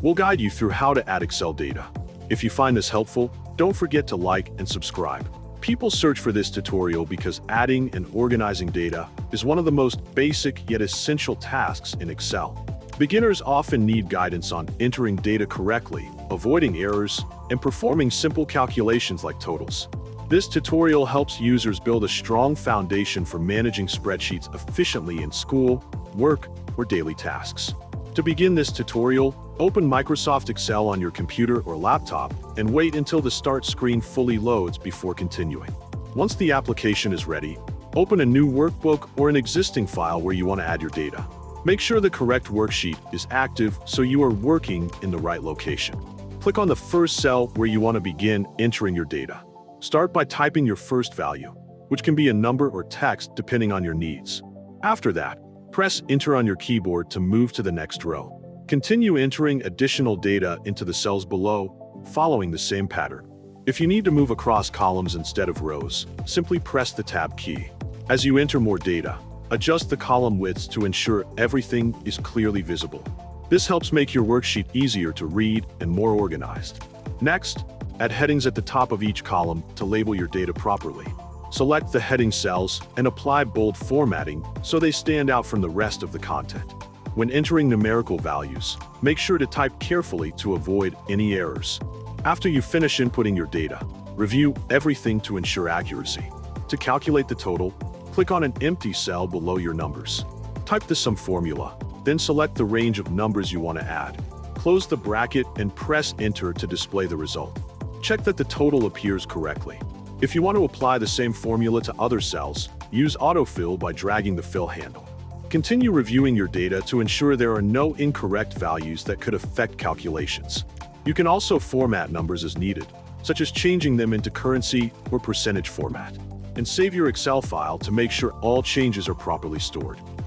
We'll guide you through how to add Excel data. If you find this helpful, don't forget to like and subscribe. People search for this tutorial because adding and organizing data is one of the most basic yet essential tasks in Excel. Beginners often need guidance on entering data correctly, avoiding errors, and performing simple calculations like totals. This tutorial helps users build a strong foundation for managing spreadsheets efficiently in school, work, or daily tasks. To begin this tutorial, open Microsoft Excel on your computer or laptop and wait until the Start screen fully loads before continuing. Once the application is ready, open a new workbook or an existing file where you want to add your data. Make sure the correct worksheet is active so you are working in the right location. Click on the first cell where you want to begin entering your data. Start by typing your first value, which can be a number or text depending on your needs. After that, press Enter on your keyboard to move to the next row. Continue entering additional data into the cells below, following the same pattern. If you need to move across columns instead of rows, simply press the Tab key. As you enter more data, adjust the column widths to ensure everything is clearly visible. This helps make your worksheet easier to read and more organized. Next, add headings at the top of each column to label your data properly. Select the heading cells and apply bold formatting so they stand out from the rest of the content. When entering numerical values, make sure to type carefully to avoid any errors. After you finish inputting your data, review everything to ensure accuracy. To calculate the total, click on an empty cell below your numbers. Type the sum formula, then select the range of numbers you want to add. Close the bracket and press Enter to display the result. Check that the total appears correctly. If you want to apply the same formula to other cells, use AutoFill by dragging the fill handle. Continue reviewing your data to ensure there are no incorrect values that could affect calculations. You can also format numbers as needed, such as changing them into currency or percentage format, and save your Excel file to make sure all changes are properly stored.